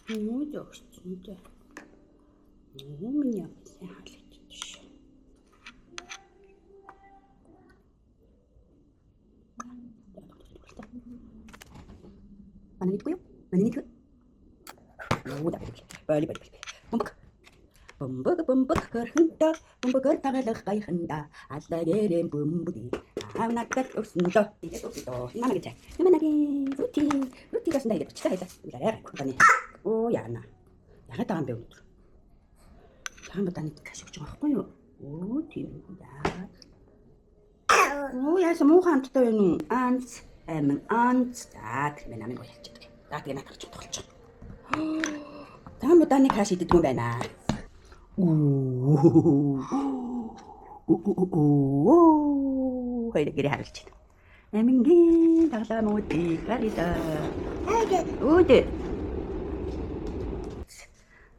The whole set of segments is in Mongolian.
Ну, да. У меня еще. Mana nitkuju? Mana nitku? Udah, balik. Bumbuk kerhenta, bumbuk kertagalak kay henta, at lageren bumbudi. Nakat ursundo, Nama gitu. Nama lagi ruti kas ndai kita kita. Udah kutani. Oh ya na. Ya kata ambil itu. Jangan bertani kasih cuma apa yuk? Oh tidak. Oh ya semua kan tuh ini ants, tak menamin gue aja. Tak dia nak kerja. Jangan bertani kasih itu mana? Haydi geri harcın. Emin gel, dağlar mutlu, karida. Ude.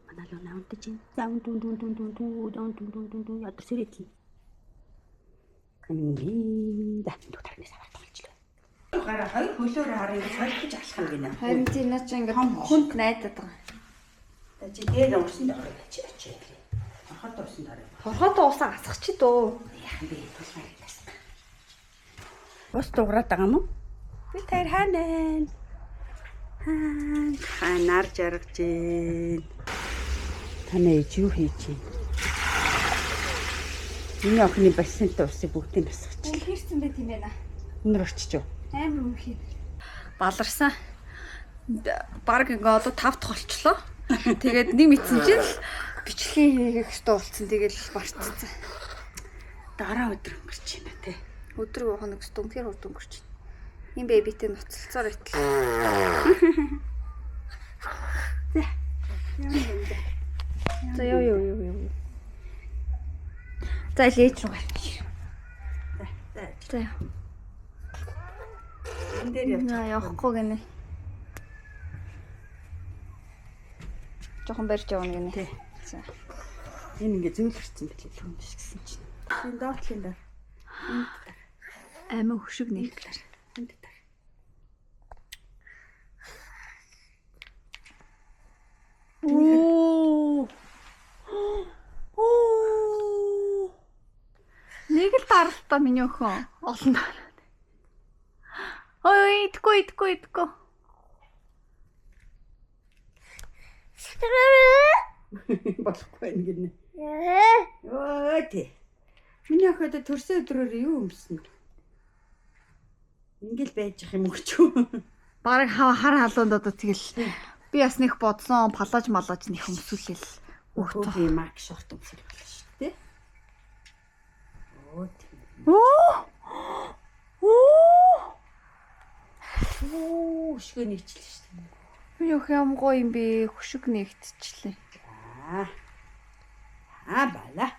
Mana lo naun tecin, naun tun ya terseriti. Emin gel, dah tu tarik ni sabar tolong. Gara hay, hülür hari, harus jalan gini. Харин чи наа чи ингээд хүнд найдаад байгаа. Чи дээр урсан даа чи. Хот урсан даа. Хорхоод уусаа асах чи дөө. Яхан би тулгаар гэсэн. Ус дуурайд байгаа юм уу? Би тэр хаанаа. Ханаар жаргаж гин. Таны ээж юу хийж гин? Миний охины бассейнт усыг бүгдийг насгач. Үнхэрсэн бэ тийм ээ на. Өнөр орчиж юу? Амар үнхий. Баларсан. Бараг ингээ одоо 5 дахь болчлоо. Тэгээд нэг мэдсэн чинь бичлэгийн хийх хэрэгтэй болсон. Тэгэл барцсан. Дараа өдөр өнгөрч байна те. Өдөр гоох нэг үнхээр урд өнгөрч байна. Ийм бэбитэй ноцолцоор итэл. За ёо. За лээж рүү гарч. За. Энэ дээр явахгүй гэнэ. Жохон барьж явна гэнэ. Тий. За. Энэ ингээ зөөлөрсөн билээ хүндэс гэсэн чинь. Энэ доотлын даа. Амин хөшиг нэгтлэр. Энд даа. Нэг л даралтаа миний өхөн олон дараа. Ой, идгүй. Болохгүй ингэнэ. Ой тий. Миний охид төрсөн өдрөөр юу өмсөн? Ингээл байж ах юм өгч юу? Бараг хар халуунд одоо тэгэл би бас нэг бодсон палаж нэг өмсүүлэл өгөх юм аа гэж шорт өмсөл болно шүү дээ. Оо, шгэ нэгчлээ шүү дээ. Би өх юм гоё юм бэ? Хөшиг нэгтчихлээ. Бала.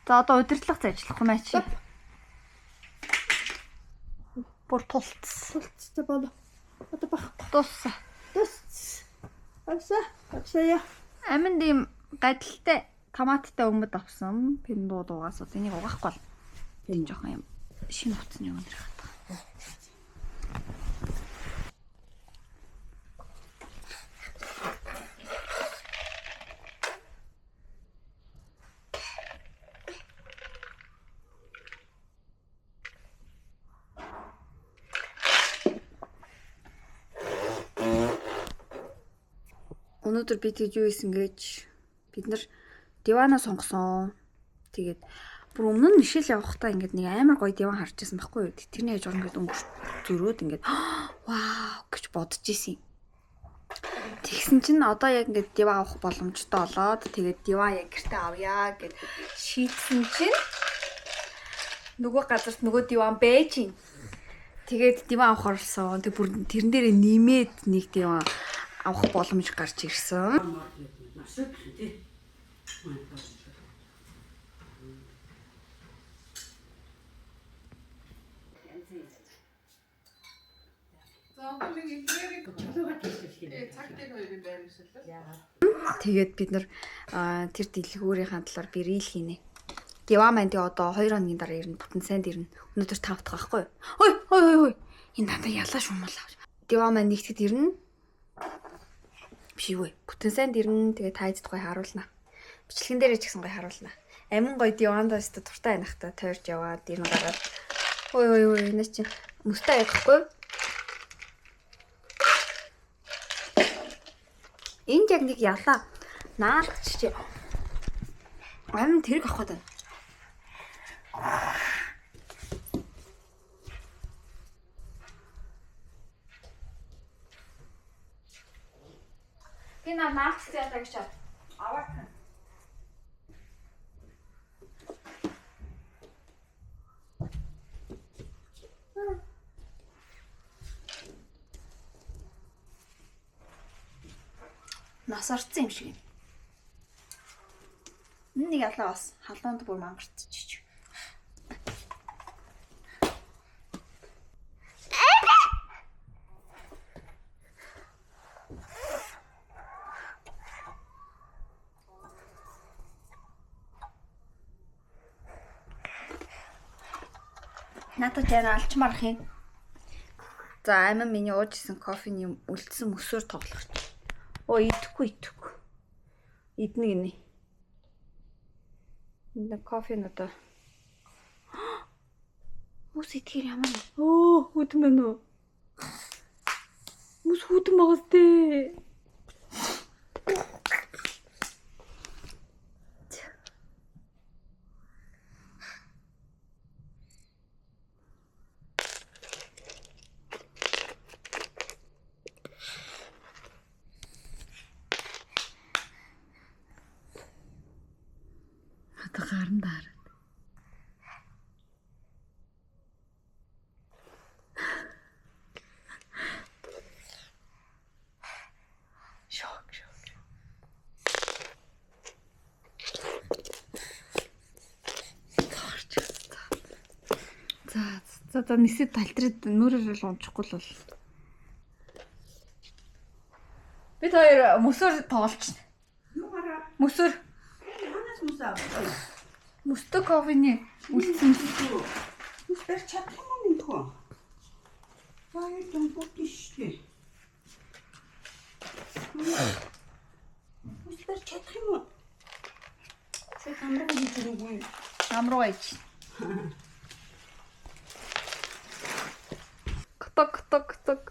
За одоо удирдлага ажиллах юм аа чи. Бүр Тулцтай болоо. Одоо байхгүй. Тус. Авсаа. Аминд ийм гадалтай томаттай өмд авсан. Пиндууд угаас энийг угаахгүй бол. Энэ жоохон юм шинэ утасны өнөр хатгаа. Өнөөдөр би тэгж юу исэн гэж бид нар дивана сонгосон. Тэгээд бүр өмнө нь мишэл явахдаа ингээд нэг амар гоё диван харж байсан байхгүй юу? Тэрний хажуур ингээд өнгөрч зөрөөд ингээд вау гэж бодож исэн. Тэгсэн чинь одоо яг ингээд диван авах боломжтой болоод тэгээд диван яг гэртээ авъя гэд шийдсэн чинь нөгөө газарт нөгөө диван байж гин. Тэгээд диван авах орсон. Тэг бүр тэрэн дээр нэмээд нэг диван авах боломж гарч ирсэн. Тэгээд бид нар тэр дэлгүүрийн талаар би рил хийнэ. Диван маань одоо 2 хоногийн дараа ирнэ, бүтэн сайнд ирнэ. Өнөөдөр 5 дахь байхгүй юу? Ой. Энэ надад ялаа шумал авч. Диван маань нэгтгэд ирнэ. Биш юу вэ? Бүтэн сайнд ирнэ. Тэгээ тайзд гоё харуулна. Бичлэгэн дээрээ ч гэсэн гоё харуулна. Амин гоё диванда өстө туртаа анахта тойрж яваад ирнэ гараад. Ой энэ чинь мөстэй явахгүй. Энд яг нэг ялаа наалгач чи. Амин тэрэг авах гэдэг. Би наалгач ялаа гэж аваад. Нас орцсон юм шиг юм. Нэг ялаа бас халуунд бүр мангарчиж. Надад яна алчмарх юм. За амин миний уужсэн кофений үлдсэн мөсөөр тоглох. Оо идэхгүй. Иднэ гинэ. Энэ кофе надаа. Мөс идэхэр ямар вэ? Оо хүдэн байна уу? Мөс хүдэн байгаас дээ. Гарын даар. Шок. За нисэд талтраад нүрээр л унчихгүй л бол. Бид хоёр мөсөөр тоглолч. Мөсөөр. Манаас мөсөө. Мөстө кофений үлдсэн. Мөстөр чадах юм энэ тоо. Бай дөнгөж. Мөстөр чадах юм. Сэ хамраа хийчихгүй. Амруу ич. Ток.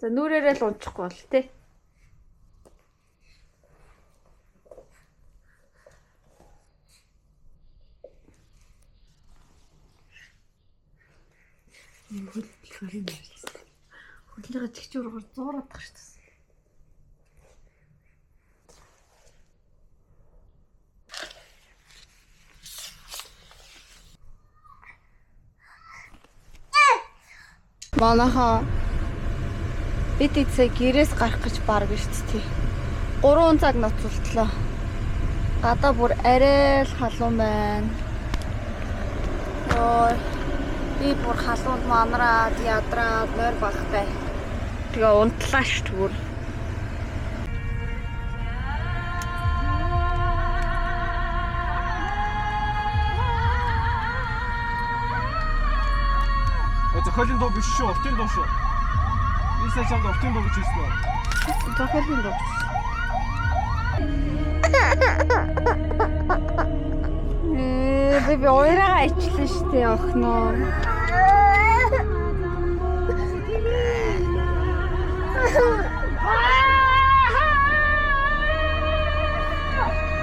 За нүрээрээ л унчихгүй бол тээ. Хөлтлөхөр юм байна. Хөлтлөгөө чигчүүрээр зуураад тах шүү дээ. Манайхаа бид эцэг гэрээс гарах гэж баг шүү дээ. 3 цаг ноцолтлоо. Гадаа бүр арай л халуун байна. Ой. Би бүр халуунд манраад ядраад нойр багтай. Тэгээ унтлаа шүү бүр. Зохиолын дуу биш шүү, уртын дуу шүү. Ийсээ чамд уртын дуу гэж хэлсэн үү? Зохиолын дуу. Би ойроо ичлээ шүү дээ охноо.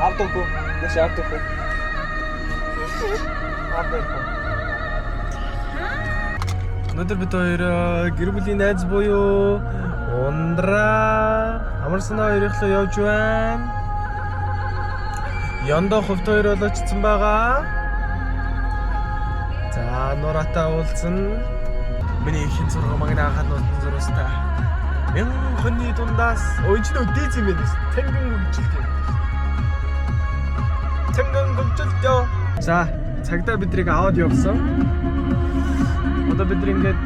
Авдаггүй. Нэш авдаггүй. Авдаггүй. Өнөөдөр бид хоёр гэр бүлийн найз буюу Ундраа амарсанаа хоёрыхлоо явж байна. Яндаа хувьд хоёр болоочсон байгаа. За нуратаа уулзсан. Миний ихэн зураг магнаа ханууд зурустай. Мянган хүний дундаас өөчнөө дийз юм байна. Тэнгэн гомжилтё. За цагдаа бидрийг аваад явсан. Одоо бид ингээд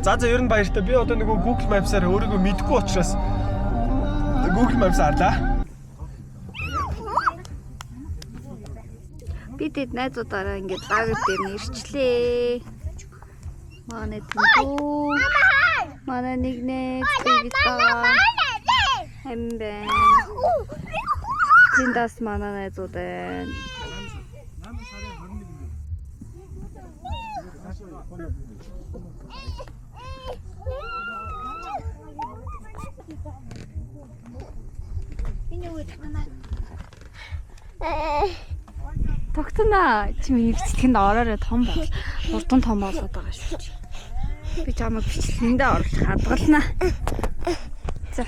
за ер нь баяртай. Би одоо нөгөө Google Maps-аар өөрийгөө мэдгүй учраас Google Maps аарлаа. Бид найзуудаараа ингээд лагер дээр нэрчлээ. Манай тэнгүү. Манай нэгнээ тэгэж байгаа. Хэмбэн. Тэндас манай найзууд байна. Тогтноо чи миний бичлэгэнд ороорой том бол. Урдан том болоод байгаа шүү чи. Би чамайг бичлэгэндээ оруулах хадгалнаа. За.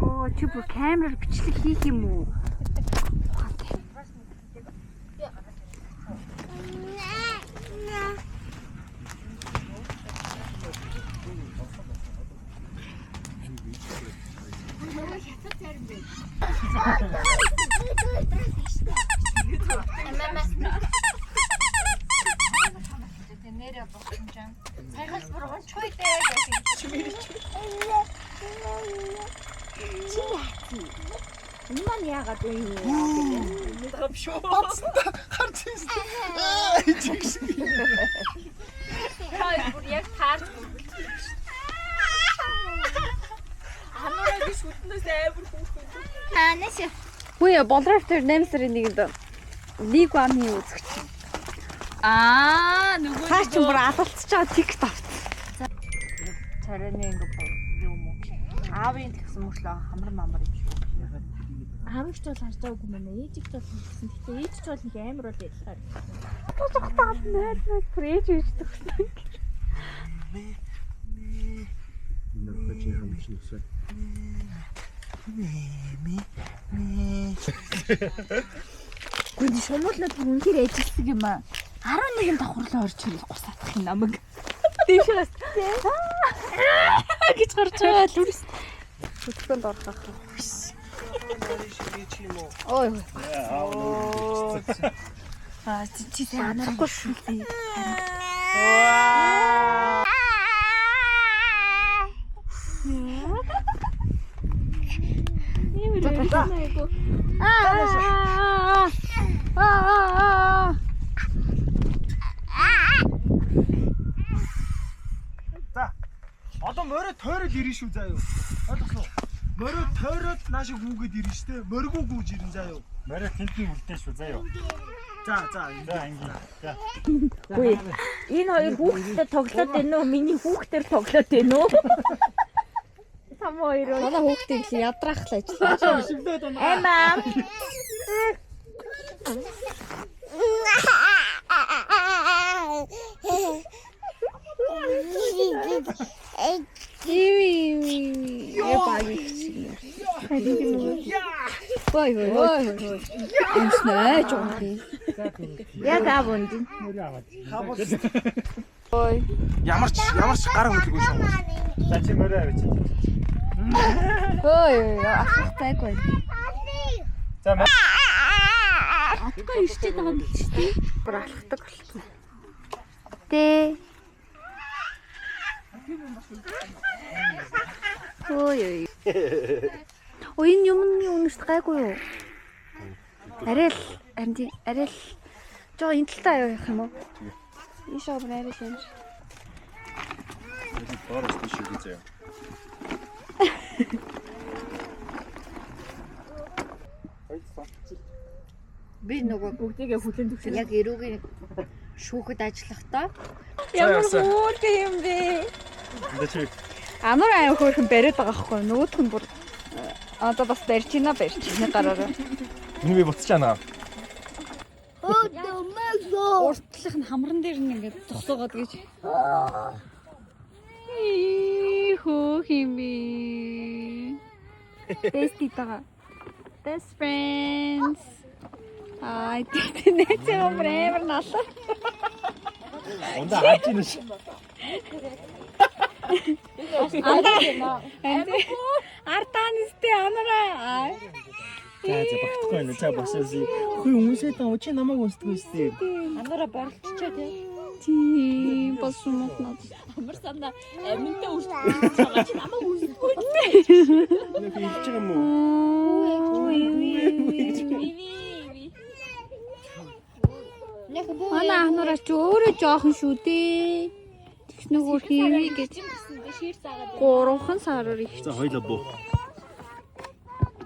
Оо чи бүр камераар бичлэг хийх юм уу? Нэрэ болсон ч юм. Сайхас бурган чуй дээ гэж чимэрч. Чи яа. Энэ маань яагаад вэ? Нэг шүү. Бацтай харж ирсэн. Хай бүр яг таарч. Анараа би шүтнээс амар хүүхэн. Нээс. Хөөе болров тэр 8 сарын 1-нд лиг 1-ны үзэгч. Нөгөө Хаа ч бүр алалцж байгаа TikTok. царайны ингэ юм уу? Аавын тэгсэн мөртлөө хамар мамар юм шүү. Аавч бол харж байгаагүй мэнэ. Ээжигч бол хэлсэн. Гэтэ ээжч бол нэг амар бол яллаа. Тохтоод найрмаг прэж үйж төгсөн. Гүн шумуулнууд үнээр ээжсэн юм аа. 11 давхарлаа орж ирэх гусаадах юм намайг. Тийшээс гэж гарч байгаа л үрс. Хөтгөнд орох ах. Ой. Чи анарахгүй шүү. За. Одоо морой тойрол ирнэ шүү заа юу. Ойлгосноо. Морой тойроод наашиг гүгээд ирнэ штэ. Моргуу гүйж ирнэ заа юу. Морой тентний үлдэн шүү заа юу. За. За ингэ. За. Үгүй. Энэ хоёр хүүхдэд тоглоод байна уу? Миний хүүхдэр тоглоод байна уу? Там хоёр. Манай хүүхдийн их ядраахлаа ажиллаа. Эмаа. Ой. Амснаа жоо. Яг аавд. Ой. Ямар ч гар хөлгүй шүү. За чи морой авч. Ой, ахтайгүй. За Атгаа ирчээд байгаа юм чи тий. Бүр алхдаг болчихсон. Тэ. Ой. Ой, энэ юмны үнэрт гайгүй юу? Арай л жоо энэ талтаа явах юм уу? Ийшээ бүр арай л юм. доороос тийш үү заяа. Би нөгөө бүгдийгээ хүлэн төвшин яг эрүүгийн шүүхэд ажиллахдаа Ямар хөөрхөн юм бэ? Амар аяа хөөрхөн бариад байгаа хгүй. Нөгөөх нь бүр одоо бас барьж байна гараараа. Энэ би буцчихана. Уртлах нь хамран дээр нь ингээд зогсоогоод гэж. Хөөх юм би. Бэсти тага. Best friends. Ай тэт амар налаа. Ондоо хаж ийн ш. Артанистэй анараа. За багтахгүй нэ за босооси. Хүй хүмүүсээ таа чи намайг унсдаг үстэй. Анараа борлцчоо тий. Тийм болсон юм. Амар санда аминтаа үрсэж байгаа чи намайг үрсэхгүй. Яг хэлж байгаа юм уу? Манай ахнараа ч өөрөө жоохон шүү дээ. нөгөө хийвээ гэж шир заагаад 3хан сараар их За хоёлоо буу.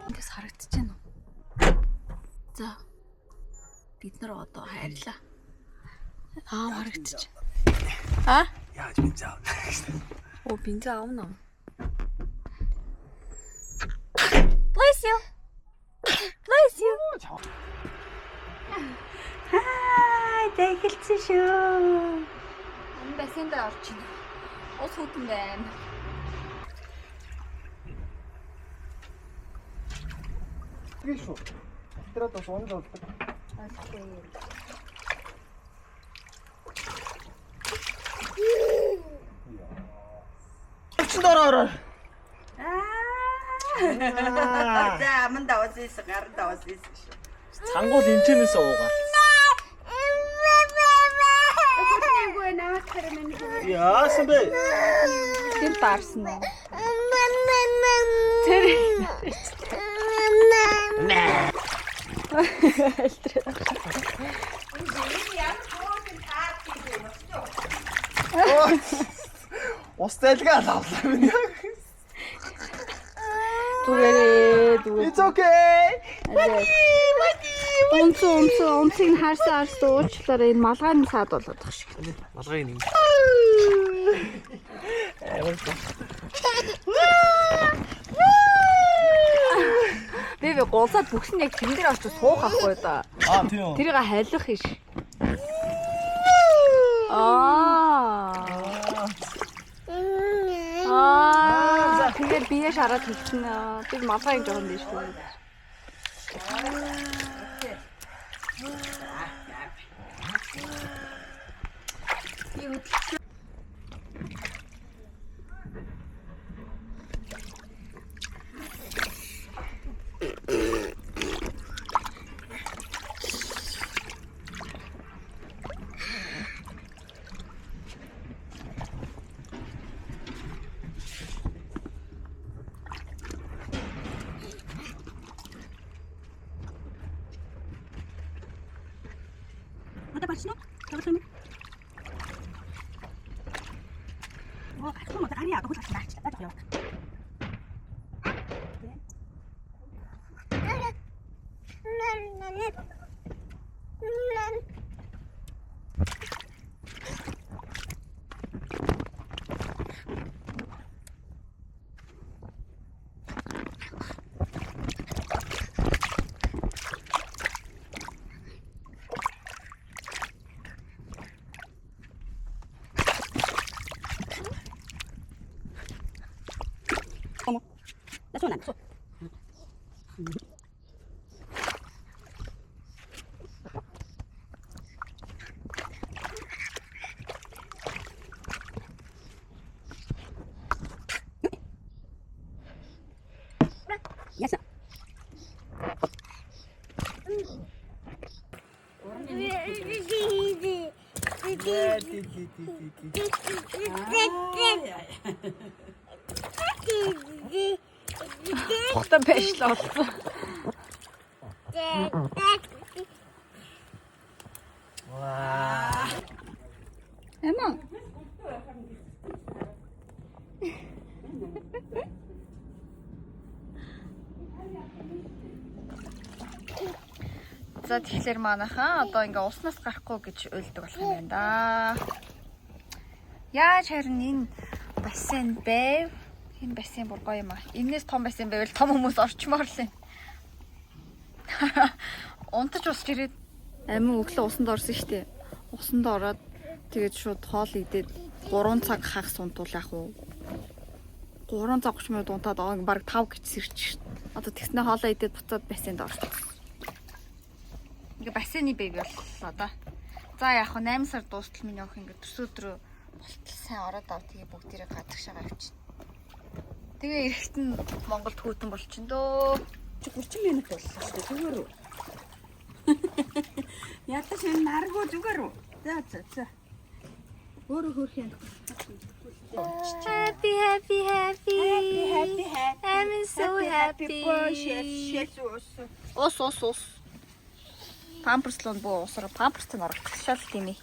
ингээс харагдаж байна уу? За. Бид нар одоо хайрлаа. Харагдаж. Яаж бинз аавна. Оо бинз аавна уу? Bless you. Bless you. Тэгэлцэн шүү. Энэ бассейнд орж байна. Ус хөтөн байна. Тэгээ шүү. Тэр одоо суунд болдог. Ороо. За мань даваас ийс гар даваас ийс. Цангуул эмчнээс уугаа. Яасан бэ? Тэр даарсан уу? Ус зайлгаа лавлаа минь. Түгээрээ It's okay. Унцыг харсаар уучлаарай. Энэ малгайны саад болоод тах шиг. Малгай нэг. Бэвэ голзаад бүхсэн яг тэрэн дээр очиж суух ахгүй да. Тийм. Тэрийг хайлах иш. За тэгээд бие шараад хэлсэн. Бид малгай юм жоохон дэш үү. Одоо бачна. Тавсан. Оо, хатмаа гарын яа догол гацлаач. Таа яваа. That's one. Yes. Ухта байшлаа болсон. Эмма. За тэгэхээр манайхаа одоо ингээ уснаас гарахгүй гэж уйлдаг болох юм байна да. Яаж харин энэ бассейн байв? Энэ бассейн бүр гоё юм аа. Энээс том бассейн байвал том хүмүүс орчмоор л юм. Унтаж усч ирээд амин өглөө усанд орсон штеп. Усанд ороод тэгээд шууд хоол идээд 3 цаг хагас унтуул яах вэ? 3 цаг 30 минут унтаад баг 5 гэж сэрч шин. Одоо тэгснэ хоолоо идээд буцаад бассейнд орсон. Ингээ бассейны бэйг боллоо да. За яг хөө 8 сар дуустал минь явах ингээ төс өдрөө болтол сайн ороод ав тэгээ бүгдээрээ гадагшаа авчихна. Тэгээ эрэхт нь Монголд хүүтэн болчихно дөө. 30 минут боллоо шүү дээ. Зүгээр үү? Ядаж энэ наргуу зүгээр үү? За. Өөрөө хөрх юм. Happy. I'm so happy. Ус. Памперслон боо усраа памперстэн орох шал тийм ээ.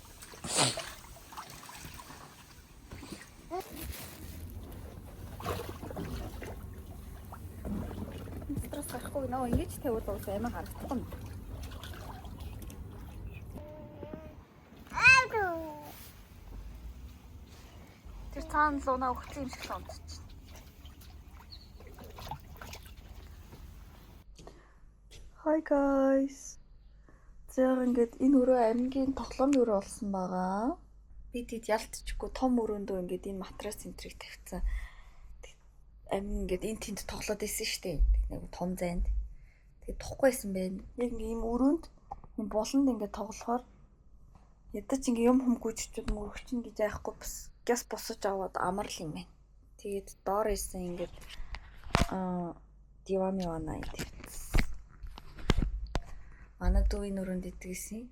тавиул уус амин харагдахгүй юм. Тэр цаана луна өгсөн юм шиг сонсож байна. Hi guys. За ингээд энэ өрөө амьгийн тоглоом өрөө болсон байгаа. Би тэд ялтчихгүй том өрөөндөө ингээд энэ матрас центрийг тавьсан. Амин ингээд энэ тэнд тоглоод байсан шүү дээ. Нэг том зайд. Тэгээд тугахгүйсэн байна. Яг ингээд ийм өрөөнд юм болонд ингээд тоглохоор ядаж ингээд юм хүмгүүччүүд мөрөгчин гэж яахгүй бас гяс босож аваад амарл юм байна. Тэгээд доор исэн ингээд диван яваа энэ. Манай дүү энэ өрөөнд идэгсэн.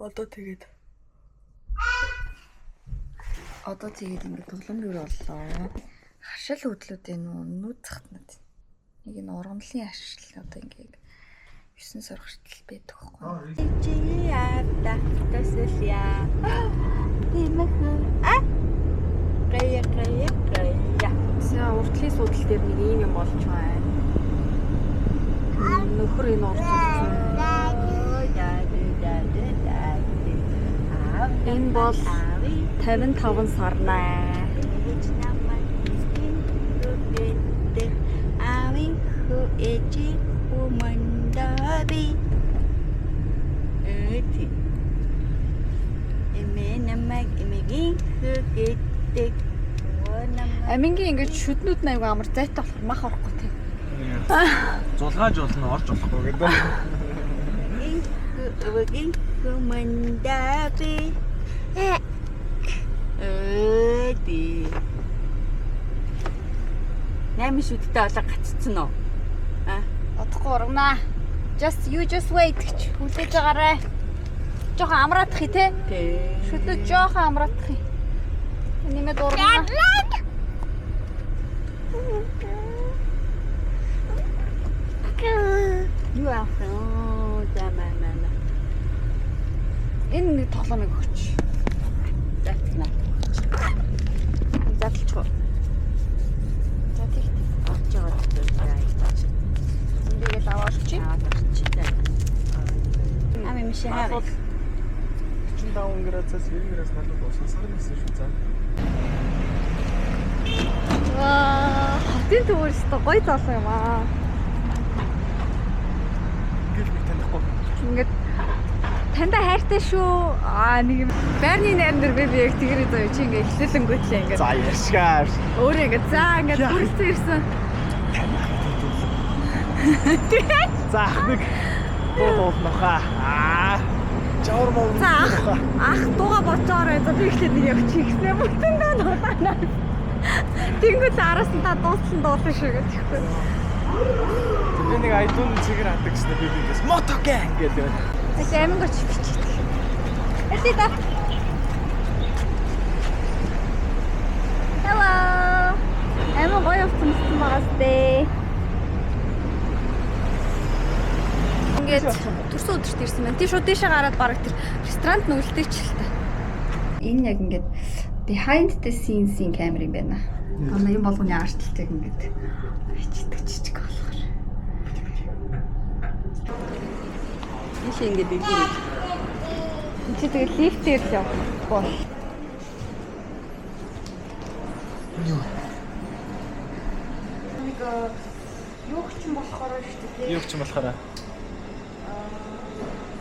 Одоо тэгээд ингээд тоглоом өрөө боллоо. Хашил хөдлүүд энэ нүүд захтнаад. Нэг энэ ургамлын хашил одоо ингээд 9 сар хүртэл байдаг байхгүй. Чи яада төсөлья. Тимэхэ. Гая. За уртлын судал дээр нэг юм болж байна. Нөхөр энэ уртлын. Энэ бол 55 сарнаа. Эжи умандаби. Эти. Эмэнэмэг эмэгийн хөгөттэй. Амингийн ингээд шүднүүд нь аяга амар зайтай болохоор мах орохгүй тийм. Зулгааж болно орж болохгүй гэдэг. Эмэгийн умандаби. Эти. Нами шүдтэй олоо гаццсан уу? Одохгүй ургана. Just wait гэж хүлээж байгаарай. Жохон амраадах хий те. Шүднүүд жохон амраадах хий. Нэмээд ургана. Юу аа? Замаа. Энэ нэг тоглоомыг өгч. Заатна. Задлчих. За тийх. Авч байгаа. Эндээс аваалчих. Ами мишээ хаа. 45 градусаас 90 градус надад боссон сарнасан шүү цаа. Хотын төвөрсдөө гоё золоо юм аа. Гэл би танихгүй. Ингээд танда хайртай шүү. Нэг юм байрны найран дээр би яг тэгэрээ зөө чи ингээд эхлэлэнгүүтлээ ингээд. За яшгаар. Өөрөө ингээд за ингээд бүрсэн ирсэн. За нэг боолноха. Жавар муу. За ах дууга боцоорой. За би ихлээр нэг явчих гиснэ бүтэн даа. Тэнгүүл араас нь та дууссан дуулсан шүү гэхгүй. Би нэг айдун цэгэр хадаг гэснээр би биндээс мотогэн гэдэг. Эцэг амин гоч бичиж. Эцэг та. Hello. Амин гоё авсан байгаас дээ. Ингээд төрсөн өдөрт ирсэн байна. Тий шууд дэшээ гараад бараг тэр ресторанд нүгэлтэй ч л та. Энэ яг ингээд behind the scenes-ийн камер юм байна. Манай юм болгоны артталтыг ингээд чичдэг болохоор. Ийш ингэ дэлгүүр. Чи тэгээд лифтээр л явах бол. Юу? Нэг юу ч юм болохоор шүү дээ. Юу ч юм болохоор.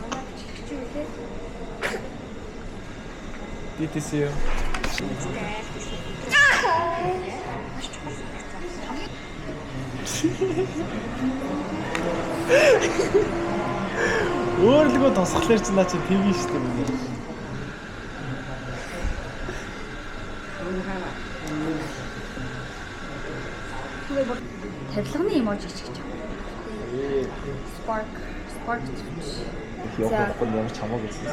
Манай бичих чи үлээ. DTC. Өөрлөгөө тосхолоор чи наа чи TV шүү дээ. Тавилганы эможи гэж байна. Spark. Явахгүй ямар ч хамаагүй гэсэн.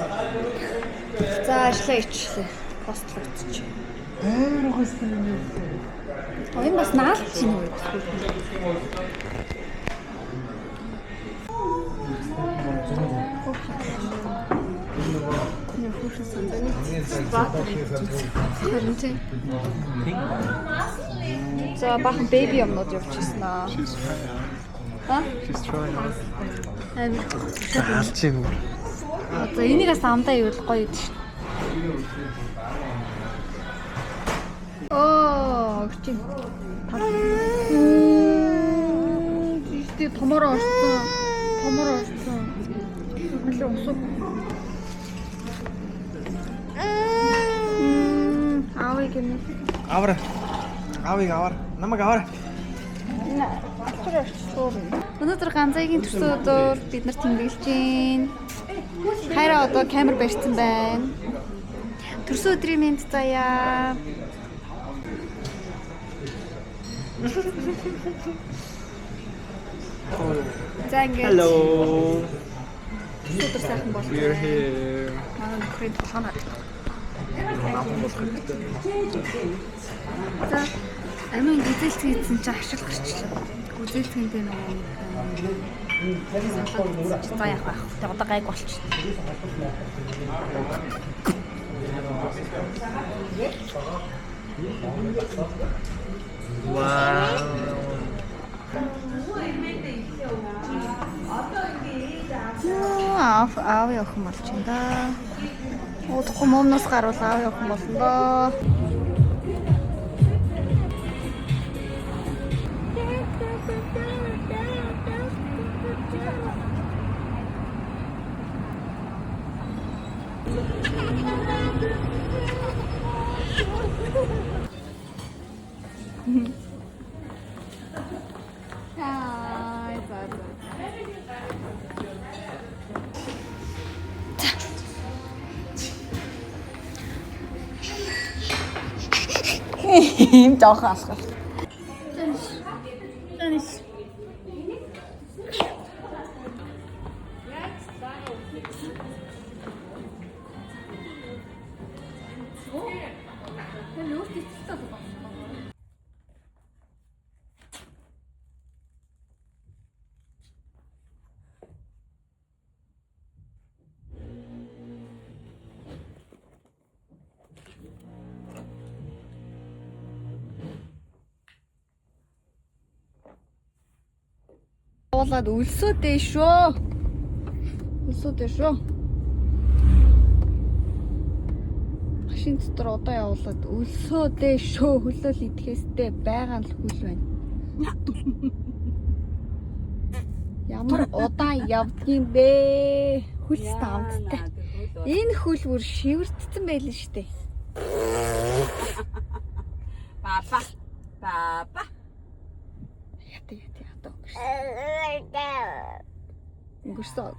За ажиллаа ичлээ. Постлогдчих. Амар хөстөн юм. Энэ бас наалч юм уу? За бахан беби юмнууд явуулчихсан аа. She's trying. Амир. Алж юм. За энийгээс амдаа ивэл гоё идэв шүү. Оо, чи. Чи томор орсон. Аль усуу. Аавыг юм. Авара. Намайг авара. Өнөөдөр ганцайгийн төрсөн өдөр бид нар тэмдэглэж байна. Хайраа одоо камер барьсан байна. Төрсөн өдрийн мэнд заяа. За ингээд. Hello. Өдөр сайхан болов. We're here. Манай нөхрийн толгоноор. Намайг болох хэрэгтэй. За амин гүзэлт хийсэн чи ашиг гарчлаа. Гүзэлтгэнтэй нөгөө за яах вэ? Тэ одоо гайг болчих. Wow. Аав явах юм болж байна да. Удахгүй момноос гаруул аав явах юм болно доо. Им жоох алхах. Уулаад өлсөөдөө шүү. Машин дотор одоо явуулаад өлсөөдөө шүү. Хөлөөл идэхээстэй байгаа л хүл байна. Ямар удаа явдгийн бэ? Хөлс таамттай. Энэ хөл бүр шивэрдсэн байлээ штэ. Баба. Ята одоо өнгөрсөн.